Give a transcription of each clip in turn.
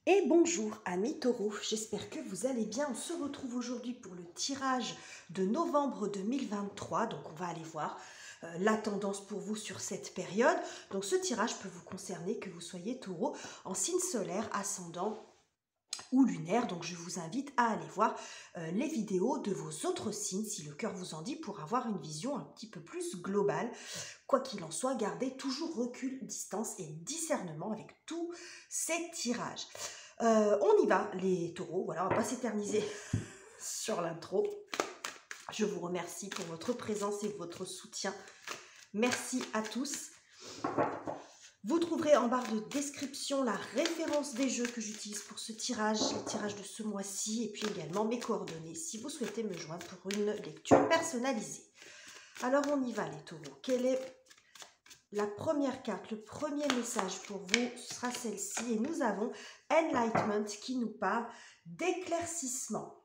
Et bonjour amis taureaux, j'espère que vous allez bien. On se retrouve aujourd'hui pour le tirage de novembre 2023. Donc on va aller voir la tendance pour vous sur cette période. Donc ce tirage peut vous concerner que vous soyez taureau en signe solaire, ascendant ou lunaire. Donc je vous invite à aller voir les vidéos de vos autres signes si le cœur vous en dit pour avoir une vision un petit peu plus globale. Quoi qu'il en soit, gardez toujours recul, distance et discernement avec tous ces tirages. On y va les taureaux, voilà, on va pas s'éterniser sur l'intro. Je vous remercie pour votre présence et votre soutien. Merci à tous. Vous trouverez en barre de description la référence des jeux que j'utilise pour ce tirage, le tirage de ce mois-ci, et puis également mes coordonnées si vous souhaitez me joindre pour une lecture personnalisée. Alors on y va les taureaux. Quelle est la première carte, le premier message pour vous? Ce sera celle-ci et nous avons Enlightenment qui nous parle d'éclaircissement.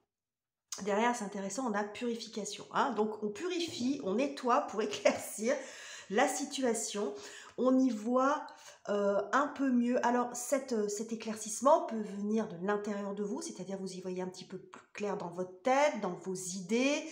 Derrière, c'est intéressant, on a purification. Donc on purifie, on nettoie pour éclaircir la situation. On y voit un peu mieux. Alors cet éclaircissement peut venir de l'intérieur de vous, c'est-à-dire vous y voyez un petit peu plus clair dans votre tête, dans vos idées.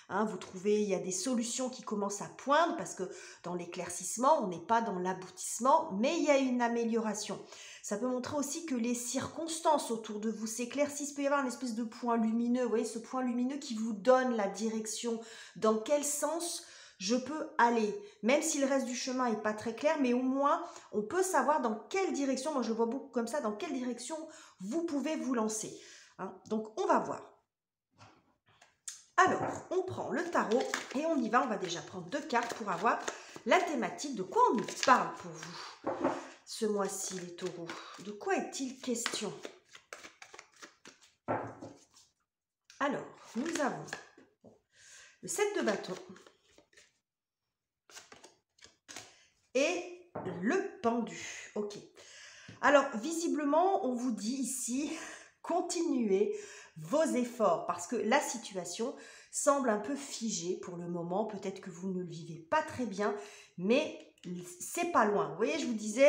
Vous trouvez, il y a des solutions qui commencent à poindre parce que dans l'éclaircissement, on n'est pas dans l'aboutissement, mais il y a une amélioration. Ça peut montrer aussi que les circonstances autour de vous s'éclaircissent. Il peut y avoir une espèce de point lumineux, vous voyez, ce point lumineux qui vous donne la direction, dans quel sens je peux aller, même si le reste du chemin n'est pas très clair, mais au moins on peut savoir dans quelle direction, moi je vois beaucoup comme ça, dans quelle direction vous pouvez vous lancer. Donc on va voir. Alors, on prend le tarot et on y va. On va déjà prendre 2 cartes pour avoir la thématique. De quoi on nous parle pour vous ce mois-ci, les taureaux? De quoi est-il question? Alors, nous avons le 7 de bâton et le pendu. Ok. Alors, visiblement, on vous dit ici, continuez vos efforts parce que la situation semble un peu figée pour le moment. Peut-être que vous ne le vivez pas très bien, mais c'est pas loin. Vous voyez, je vous disais,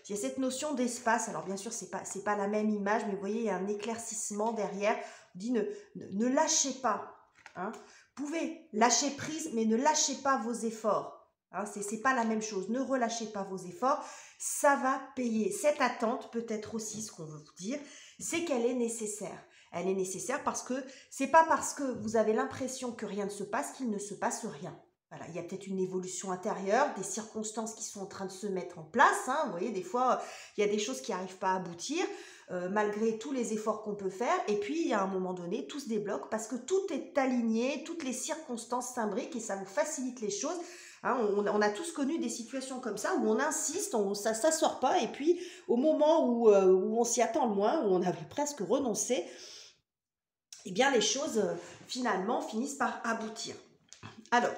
il y a cette notion d'espace. Alors bien sûr, c'est pas la même image, mais vous voyez, il y a un éclaircissement derrière. On dit ne lâchez pas. Vous pouvez lâcher prise, mais ne lâchez pas vos efforts. C'est pas la même chose. Ne relâchez pas vos efforts. Ça va payer. Cette attente, peut-être aussi, ce qu'on veut vous dire, c'est qu'elle est nécessaire. Elle est nécessaire parce que c'est pas parce que vous avez l'impression que rien ne se passe qu'il ne se passe rien. Voilà, il y a peut-être une évolution intérieure, des circonstances qui sont en train de se mettre en place. Vous voyez, des fois, il y a des choses qui n'arrivent pas à aboutir, malgré tous les efforts qu'on peut faire. Et puis, il y a un moment donné, tout se débloque parce que tout est aligné, toutes les circonstances s'imbriquent et ça vous facilite les choses. On a tous connu des situations comme ça où on insiste, ça ne sort pas, et puis au moment où on s'y attend le moins, où on avait presque renoncé, eh bien les choses finalement finissent par aboutir. Alors,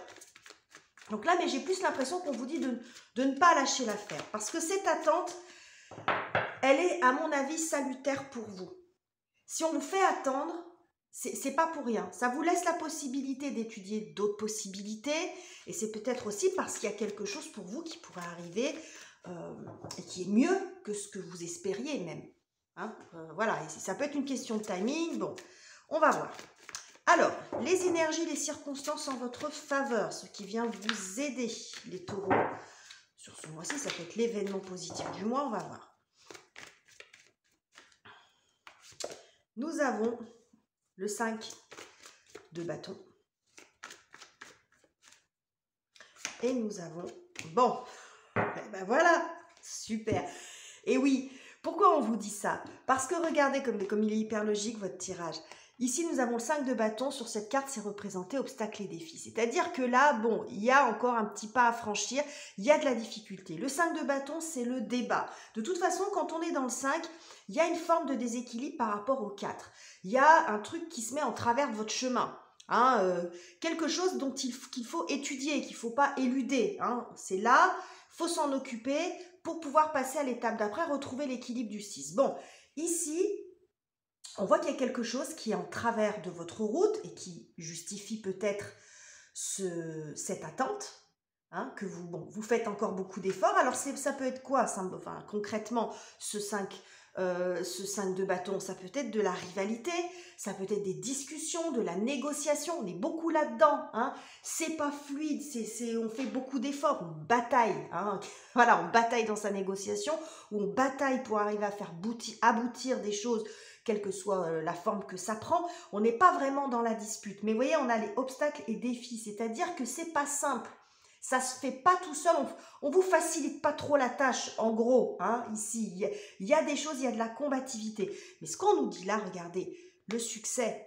donc là, mais j'ai plus l'impression qu'on vous dit de ne pas lâcher l'affaire, parce que cette attente, elle est à mon avis salutaire pour vous. Si on vous fait attendre, c'est pas pour rien. Ça vous laisse la possibilité d'étudier d'autres possibilités. Et c'est peut-être aussi parce qu'il y a quelque chose pour vous qui pourrait arriver et qui est mieux que ce que vous espériez même. Voilà, et ça peut être une question de timing. Bon, on va voir. Alors, les énergies, les circonstances en votre faveur, ce qui vient vous aider, les taureaux. Sur ce mois-ci, ça peut être l'événement positif du mois, on va voir. Nous avons le 5 de bâton. Et nous avons... Bon, ben voilà, super. Et oui, pourquoi on vous dit ça? Parce que regardez comme il est hyper logique votre tirage. Ici, nous avons le 5 de bâton. Sur cette carte, c'est représenté obstacles et défis. C'est-à-dire que là, bon, il y a encore un petit pas à franchir. Il y a de la difficulté. Le 5 de bâton, c'est le débat. De toute façon, quand on est dans le 5, il y a une forme de déséquilibre par rapport au 4. Il y a un truc qui se met en travers de votre chemin. Quelque chose dont qu'il faut étudier, qu'il ne faut pas éluder. C'est là, il faut s'en occuper pour pouvoir passer à l'étape d'après, retrouver l'équilibre du 6. Bon, ici, on voit qu'il y a quelque chose qui est en travers de votre route et qui justifie peut-être cette attente, que vous faites encore beaucoup d'efforts. Alors ça peut être quoi, concrètement, ce 5 ce 5 de bâton, ça peut être de la rivalité, ça peut être des discussions, de la négociation, on est beaucoup là-dedans, hein. C'est pas fluide, on fait beaucoup d'efforts, on bataille, hein. Voilà, on bataille dans sa négociation, ou on bataille pour arriver à faire aboutir des choses, quelle que soit la forme que ça prend. On n'est pas vraiment dans la dispute, mais vous voyez, on a les obstacles et défis, c'est-à-dire que c'est pas simple. Ça se fait pas tout seul, on vous facilite pas trop la tâche, en gros, hein, ici. Il y a des choses, il y a de la combativité. Mais ce qu'on nous dit là, regardez, le succès,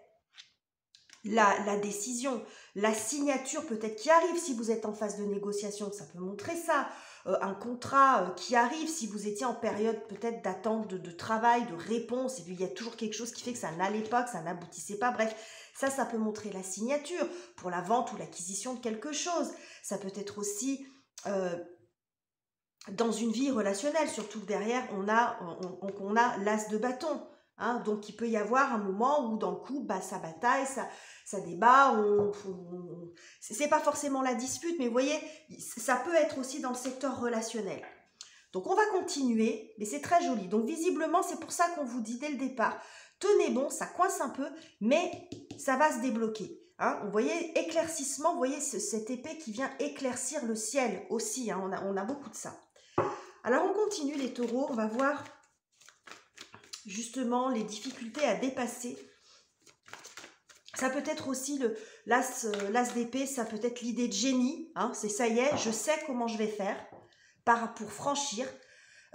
la décision, la signature peut-être qui arrive si vous êtes en phase de négociation, ça peut montrer ça. Un contrat qui arrive si vous étiez en période peut-être d'attente de travail, de réponse, et puis il y a toujours quelque chose qui fait que ça n'allait pas, que ça n'aboutissait pas, bref, ça peut montrer la signature pour la vente ou l'acquisition de quelque chose. Ça peut être aussi dans une vie relationnelle, surtout que derrière on a l'as de bâton. Hein, donc il peut y avoir un moment où dans le couple, ça bataille, ça débat, c'est pas forcément la dispute, mais vous voyez, ça peut être aussi dans le secteur relationnel. Donc on va continuer, mais c'est très joli. Donc visiblement, c'est pour ça qu'on vous dit dès le départ, tenez bon, ça coince un peu, mais ça va se débloquer. Hein, vous voyez, éclaircissement, vous voyez cette épée qui vient éclaircir le ciel aussi, hein, on a beaucoup de ça. Alors on continue les taureaux, on va voir justement les difficultés à dépasser. Ça peut être aussi l'as d'épée, ça peut être l'idée de génie, hein, c'est ça y est, je sais comment je vais faire pour franchir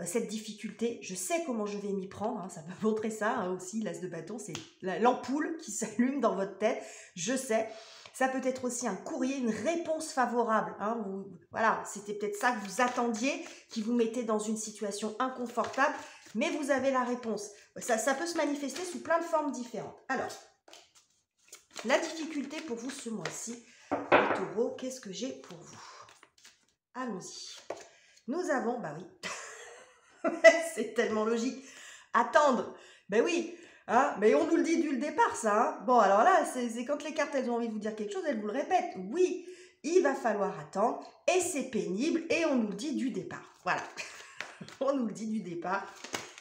cette difficulté, je sais comment je vais m'y prendre, hein, ça peut montrer ça hein, aussi, l'as de bâton, c'est l'ampoule qui s'allume dans votre tête, je sais. Ça peut être aussi un courrier, une réponse favorable. Hein, voilà, c'était peut-être ça que vous attendiez, qui vous mettait dans une situation inconfortable, mais vous avez la réponse. Ça peut se manifester sous plein de formes différentes. Alors, la difficulté pour vous ce mois-ci, les taureaux, qu'est-ce que j'ai pour vous? Allons-y. Nous avons, bah oui, c'est tellement logique, attendre, ben oui. Hein, mais on nous le dit dès le départ, ça. Hein. Bon, alors là, c'est quand les cartes, elles ont envie de vous dire quelque chose, elles vous le répètent. Oui, il va falloir attendre, et c'est pénible, et on nous le dit du départ. Voilà, on nous le dit du départ.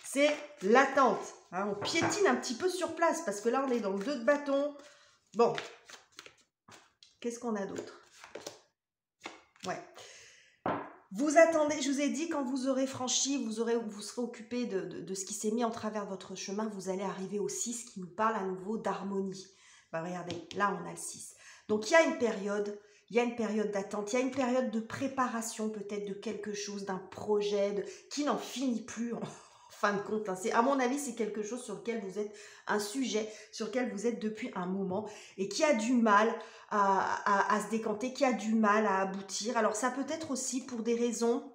C'est l'attente. Hein. On piétine un petit peu sur place, parce que là, on est dans le 2 de bâton. Bon, qu'est-ce qu'on a d'autre? Ouais. Vous attendez, je vous ai dit, quand vous aurez franchi, vous serez occupé de ce qui s'est mis en travers votre chemin, vous allez arriver au 6 qui nous parle à nouveau d'harmonie. Ben, regardez, là on a le 6. Donc il y a une période d'attente, il y a une période de préparation peut-être de quelque chose, d'un projet qui n'en finit plus en fin de compte. Hein. À mon avis, c'est quelque chose sur lequel vous êtes, un sujet sur lequel vous êtes depuis un moment et qui a du mal à se décanter, qui a du mal à aboutir. Alors ça peut être aussi pour des raisons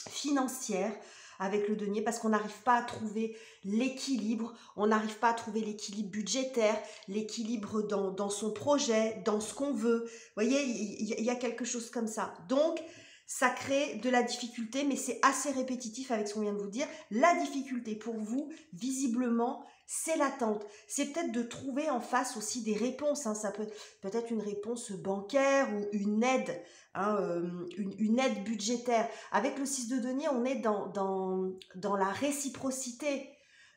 financières avec le denier, parce qu'on n'arrive pas à trouver l'équilibre, on n'arrive pas à trouver l'équilibre budgétaire, l'équilibre dans son projet, dans ce qu'on veut. Vous voyez, il y a quelque chose comme ça. Donc, ça crée de la difficulté, mais c'est assez répétitif avec ce qu'on vient de vous dire. La difficulté pour vous, visiblement, c'est l'attente. C'est peut-être de trouver en face aussi des réponses. Hein. Ça peut être une réponse bancaire ou une aide, hein, une aide budgétaire. Avec le 6 de denier, on est dans la réciprocité,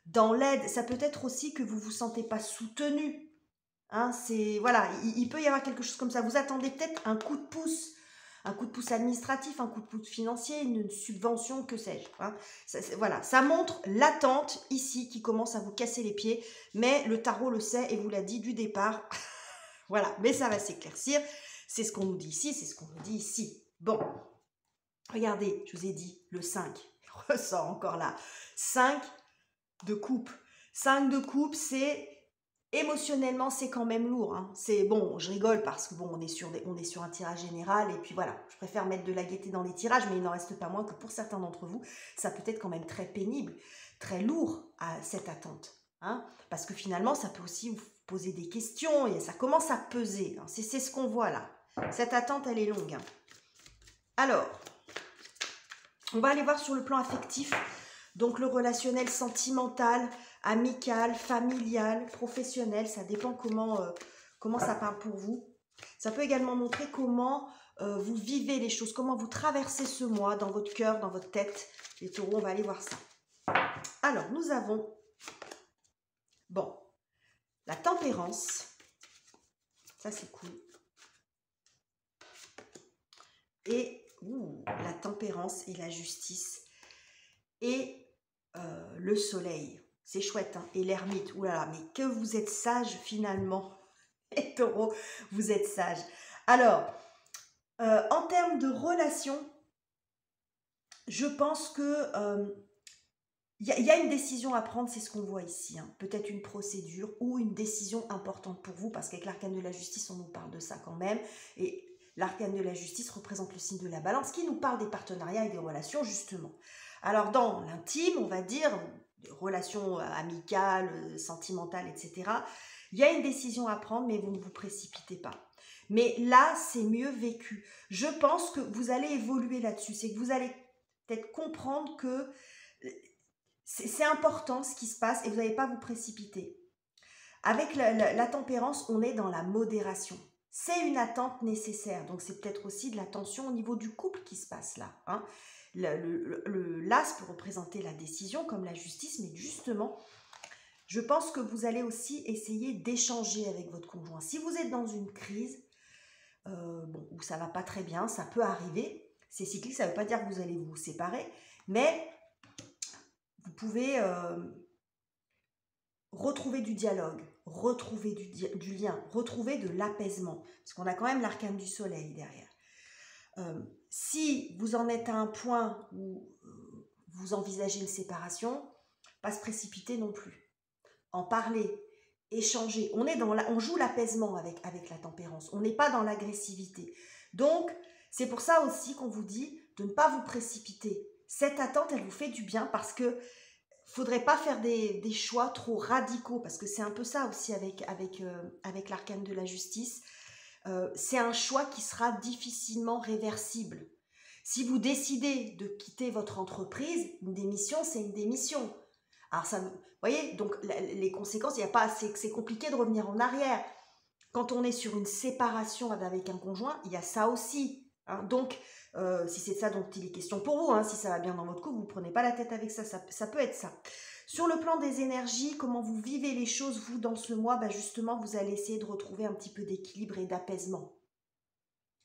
dans l'aide. Ça peut être aussi que vous ne vous sentez pas soutenu. Hein, voilà, il peut y avoir quelque chose comme ça. Vous attendez peut-être un coup de pouce. Un coup de pouce administratif, un coup de pouce financier, une subvention, que sais-je. Hein. Voilà, ça montre l'attente ici qui commence à vous casser les pieds, mais le tarot le sait et vous l'a dit du départ. Voilà, mais ça va s'éclaircir. C'est ce qu'on nous dit ici, c'est ce qu'on nous dit ici. Bon, regardez, je vous ai dit, le 5, il ressort encore là. 5 de coupe. 5 de coupe, c'est... Émotionnellement, c'est quand même lourd. Hein. C'est bon, je rigole parce que bon, on est sur un tirage général et puis voilà, je préfère mettre de la gaieté dans les tirages, mais il n'en reste pas moins que pour certains d'entre vous, ça peut être quand même très pénible, très lourd à cette attente. Hein, parce que finalement, ça peut aussi vous poser des questions et ça commence à peser. Hein. C'est ce qu'on voit là. Cette attente, elle est longue. Hein. Alors, on va aller voir sur le plan affectif. Donc le relationnel sentimental, amical, familial, professionnel, ça dépend comment ça parle pour vous. Ça peut également montrer comment vous vivez les choses, comment vous traversez ce mois dans votre cœur, dans votre tête. Les taureaux, on va aller voir ça. Alors, nous avons, bon, la tempérance. Ça, c'est cool. Et la tempérance et la justice. Et le soleil. C'est chouette, hein. Et l'ermite. Oulala, mais que vous êtes sage finalement. Les taureaux, vous êtes sage. Alors, en termes de relations, je pense que il y a une décision à prendre, c'est ce qu'on voit ici. Hein. Peut-être une procédure ou une décision importante pour vous, parce qu'avec l'arcane de la justice, on nous parle de ça quand même. Et l'arcane de la justice représente le signe de la balance, qui nous parle des partenariats et des relations, justement. Alors, dans l'intime, on va dire, des relations amicales, sentimentales, etc., il y a une décision à prendre, mais vous ne vous précipitez pas. Mais là, c'est mieux vécu. Je pense que vous allez évoluer là-dessus. C'est que vous allez peut-être comprendre que c'est important ce qui se passe et vous n'allez pas vous précipiter. Avec la tempérance, on est dans la modération. C'est une attente nécessaire. Donc, c'est peut-être aussi de la tension au niveau du couple qui se passe là. Hein. L'as peut représenter la décision comme la justice, mais justement, je pense que vous allez aussi essayer d'échanger avec votre conjoint. Si vous êtes dans une crise, où ça ne va pas très bien, ça peut arriver. C'est cyclique, ça ne veut pas dire que vous allez vous séparer, mais vous pouvez retrouver du dialogue, retrouver du lien, retrouver de l'apaisement, parce qu'on a quand même l'arcane du soleil derrière. Si vous en êtes à un point où vous envisagez une séparation, pas se précipiter non plus. En parler, échanger. On joue l'apaisement avec la tempérance. On n'est pas dans l'agressivité. Donc, c'est pour ça aussi qu'on vous dit de ne pas vous précipiter. Cette attente, elle vous fait du bien parce que faudrait pas faire des choix trop radicaux, parce que c'est un peu ça aussi avec l'arcane de la justice. C'est un choix qui sera difficilement réversible. Si vous décidez de quitter votre entreprise, une démission, c'est une démission. Alors ça, vous voyez, donc les conséquences, il y a pas, c'est compliqué de revenir en arrière. Quand on est sur une séparation avec un conjoint, il y a ça aussi. Hein. Donc, si c'est de ça dont il est question pour vous, hein, si ça va bien dans votre couple, vous ne prenez pas la tête avec ça, ça peut être ça. Sur le plan des énergies, comment vous vivez les choses, vous, dans ce mois, justement, vous allez essayer de retrouver un petit peu d'équilibre et d'apaisement.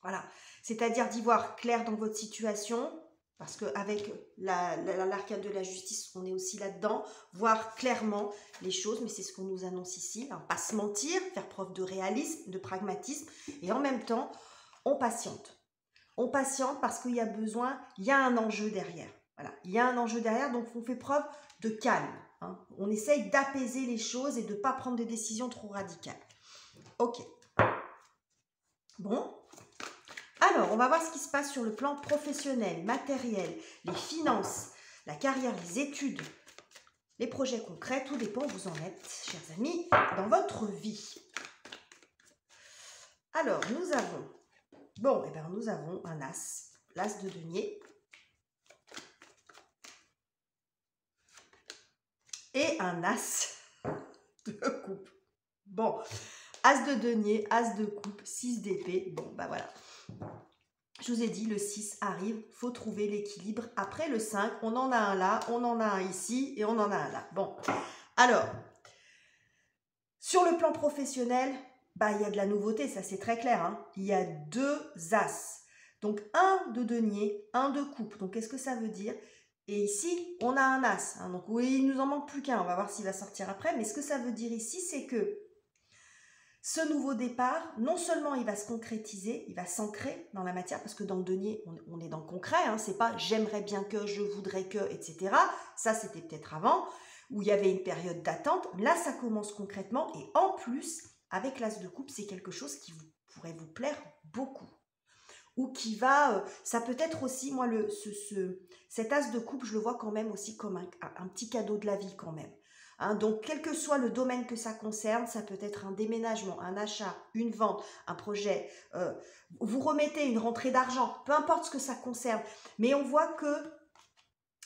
Voilà, c'est-à-dire d'y voir clair dans votre situation, parce qu'avec l'arcane de la justice, on est aussi là-dedans, voir clairement les choses, mais c'est ce qu'on nous annonce ici, hein, pas se mentir, faire preuve de réalisme, de pragmatisme, et en même temps, on patiente. On patiente parce qu'il y a besoin, il y a un enjeu derrière. Voilà, il y a un enjeu derrière, donc on fait preuve de calme. Hein. On essaye d'apaiser les choses et de ne pas prendre des décisions trop radicales. Ok. Bon. Alors, on va voir ce qui se passe sur le plan professionnel, matériel, les finances, la carrière, les études, les projets concrets. Tout dépend où vous en êtes, chers amis, dans votre vie. Alors, nous avons... Bon, eh bien, nous avons un as, l'as de denier. Et un as de coupe. Bon, as de denier, as de coupe, 6 d'épée. Bon, voilà. Je vous ai dit, le 6 arrive, il faut trouver l'équilibre. Après le 5, on en a un là, on en a un ici et on en a un là. Bon, alors, sur le plan professionnel, il y a de la nouveauté, ça c'est très clair. Hein. Il y a 2 as. Donc, un de denier, un de coupe. Donc, qu'est-ce que ça veut dire? Et ici, on a un as. Hein. Donc, oui, il nous en manque plus qu'un. On va voir s'il va sortir après. Mais ce que ça veut dire ici, c'est que ce nouveau départ, non seulement il va se concrétiser, il va s'ancrer dans la matière, parce que dans le denier, on est dans le concret, hein, c'est pas « j'aimerais bien que, je voudrais que », etc. Ça, c'était peut-être avant, où il y avait une période d'attente. Là, ça commence concrètement, et en plus, avec l'as de coupe, c'est quelque chose qui pourrait vous plaire beaucoup. Ou qui va, ça peut être aussi, moi, cet as de coupe, je le vois quand même aussi comme un petit cadeau de la vie quand même. Hein, donc, quel que soit le domaine que ça concerne, ça peut être un déménagement, un achat, une vente, un projet, vous remettez une rentrée d'argent, peu importe ce que ça concerne. Mais on voit que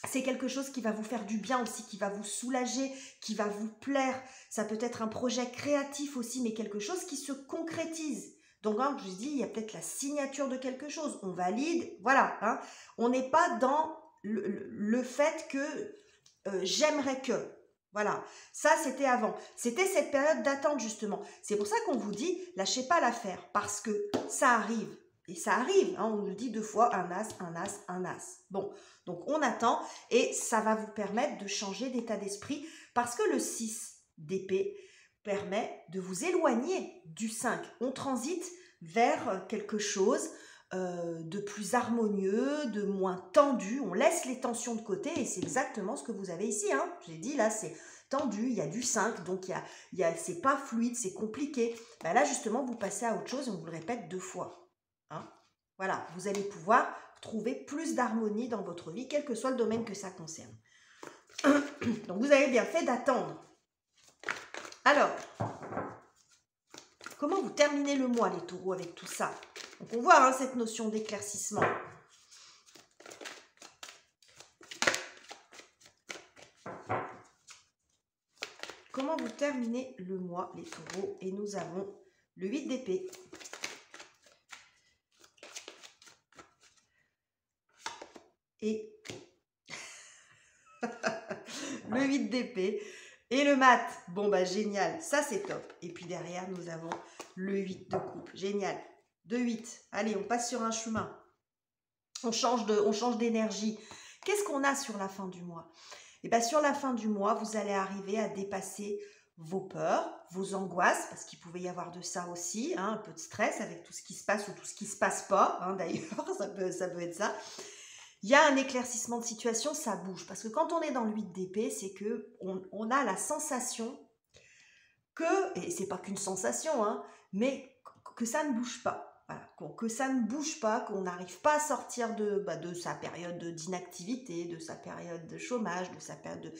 c'est quelque chose qui va vous faire du bien aussi, qui va vous soulager, qui va vous plaire. Ça peut être un projet créatif aussi, mais quelque chose qui se concrétise. Donc, hein, je vous dis, il y a peut-être la signature de quelque chose. On valide, voilà. Hein. On n'est pas dans le fait que j'aimerais que. Voilà, ça c'était avant. C'était cette période d'attente justement. C'est pour ça qu'on vous dit, lâchez pas l'affaire, parce que ça arrive. Et ça arrive, hein, on nous dit 2 fois un as, un as, un as. Bon, donc on attend et ça va vous permettre de changer d'état d'esprit parce que le 6 d'épée permet de vous éloigner du 5. On transite vers quelque chose de plus harmonieux, de moins tendu. On laisse les tensions de côté et c'est exactement ce que vous avez ici. Hein. J'ai dit là, c'est tendu, il y a du 5, donc c'est pas fluide, c'est compliqué. Ben là, justement, vous passez à autre chose et on vous le répète 2 fois. Hein. Voilà, vous allez pouvoir trouver plus d'harmonie dans votre vie, quel que soit le domaine que ça concerne. Donc, vous avez bien fait d'attendre. Alors, comment vous terminez le mois, les taureaux, avec tout ça? Donc, on voit hein, cette notion d'éclaircissement. Comment vous terminez le mois, les taureaux? Et nous avons le 8 d'épée. Et le 8 d'épée. Et le mat. Bon, bah génial. Ça, c'est top. Et puis derrière, nous avons le 8 de coupe. Génial. 2-8. Allez, on passe sur un chemin. On change d'énergie. Qu'est-ce qu'on a sur la fin du mois? Et bien, sur la fin du mois, vous allez arriver à dépasser vos peurs, vos angoisses, parce qu'il pouvait y avoir de ça aussi, hein, un peu de stress avec tout ce qui se passe ou tout ce qui ne se passe pas, hein, d'ailleurs, ça peut être ça. Il y a un éclaircissement de situation, ça bouge. Parce que quand on est dans le 8 d'épée, c'est qu'on a la sensation que, et c'est pas qu'une sensation, hein, mais que ça ne bouge pas. Voilà, que ça ne bouge pas, qu'on n'arrive pas à sortir de sa période d'inactivité, de sa période de chômage, de sa période de...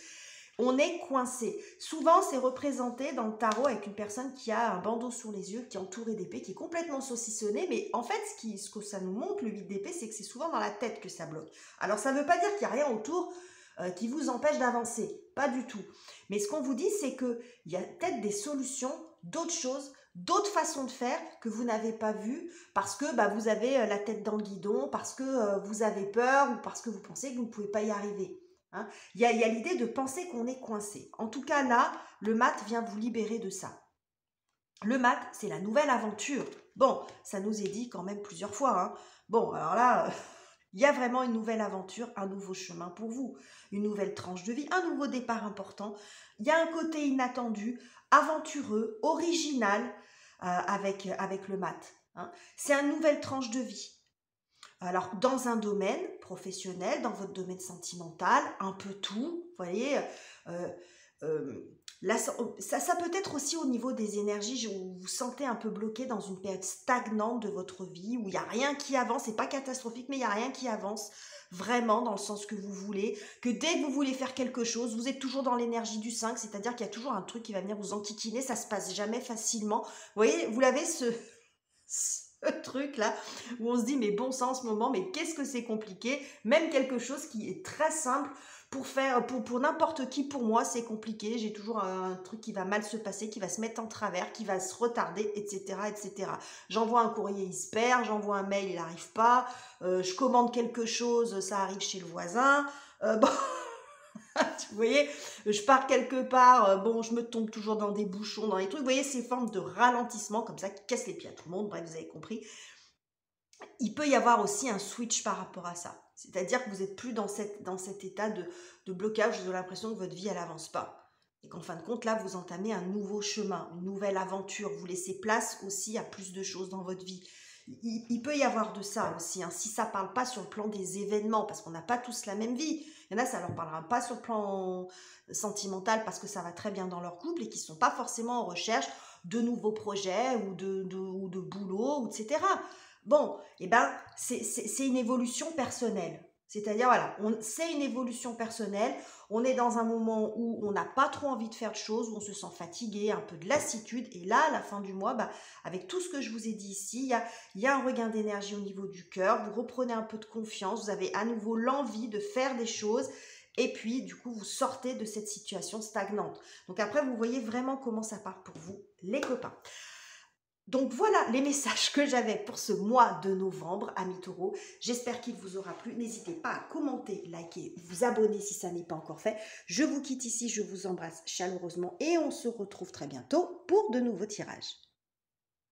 On est coincé. Souvent, c'est représenté dans le tarot avec une personne qui a un bandeau sur les yeux, qui est entourée d'épées, qui est complètement saucissonnée. Mais en fait, ce que ça nous montre, le 8 d'épée, c'est que c'est souvent dans la tête que ça bloque. Alors, ça ne veut pas dire qu'il n'y a rien autour qui vous empêche d'avancer. Pas du tout. Mais ce qu'on vous dit, c'est qu'il y a peut-être des solutions, d'autres choses, d'autres façons de faire que vous n'avez pas vues parce que vous avez la tête dans le guidon, parce que vous avez peur ou parce que vous pensez que vous ne pouvez pas y arriver. Hein. Il y a l'idée de penser qu'on est coincé. En tout cas, là, le mat vient vous libérer de ça. Le mat, c'est la nouvelle aventure. Bon, ça nous est dit quand même plusieurs fois. Hein. Bon, alors là, il y a vraiment une nouvelle aventure, un nouveau chemin pour vous, une nouvelle tranche de vie, un nouveau départ important. Il y a un côté inattendu, aventureux, original avec le mat. Hein. C'est une nouvelle tranche de vie. Alors, dans un domaine professionnel, dans votre domaine sentimental, un peu tout, vous voyez, là, ça peut être aussi au niveau des énergies, où vous vous sentez un peu bloqué dans une période stagnante de votre vie, où il n'y a rien qui avance, c'est pas catastrophique, mais il n'y a rien qui avance vraiment dans le sens que vous voulez, que dès que vous voulez faire quelque chose, vous êtes toujours dans l'énergie du 5, c'est-à-dire qu'il y a toujours un truc qui va venir vous enquiquiner, ça se passe jamais facilement. Vous voyez, vous l'avez ce truc là où on se dit mais bon sang en ce moment, mais qu'est-ce que c'est compliqué, même quelque chose qui est très simple pour faire pour n'importe qui, pour moi c'est compliqué, j'ai toujours un truc qui va mal se passer, qui va se mettre en travers, qui va se retarder, etc. J'envoie un courrier, il se perd, j'envoie un mail, il n'arrive pas, je commande quelque chose, ça arrive chez le voisin, bon vous voyez, je pars quelque part, bon, je me tombe toujours dans des bouchons, dans les trucs. Vous voyez, ces formes de ralentissement comme ça qui cassent les pieds à tout le monde. Bref, vous avez compris. Il peut y avoir aussi un switch par rapport à ça. C'est-à-dire que vous n'êtes plus dans cet état de blocage, vous avez l'impression que votre vie, elle n'avance pas. Et qu'en fin de compte, là, vous entamez un nouveau chemin, une nouvelle aventure. Vous laissez place aussi à plus de choses dans votre vie. Il peut y avoir de ça aussi, hein, si ça ne parle pas sur le plan des événements, parce qu'on n'a pas tous la même vie. Il y en a, ça ne leur parlera pas sur le plan sentimental parce que ça va très bien dans leur couple et qui ne sont pas forcément en recherche de nouveaux projets ou de boulot, etc. Bon, eh ben, c'est une évolution personnelle. C'est-à-dire, voilà, c'est une évolution personnelle. On est dans un moment où on n'a pas trop envie de faire de choses, où on se sent fatigué, un peu de lassitude. Et là, à la fin du mois, avec tout ce que je vous ai dit ici, il y a un regain d'énergie au niveau du cœur. Vous reprenez un peu de confiance. Vous avez à nouveau l'envie de faire des choses. Et puis, du coup, vous sortez de cette situation stagnante. Donc après, vous voyez vraiment comment ça part pour vous, les copains. Donc voilà les messages que j'avais pour ce mois de novembre, amis taureaux. J'espère qu'il vous aura plu. N'hésitez pas à commenter, liker, vous abonner si ça n'est pas encore fait. Je vous quitte ici, je vous embrasse chaleureusement et on se retrouve très bientôt pour de nouveaux tirages.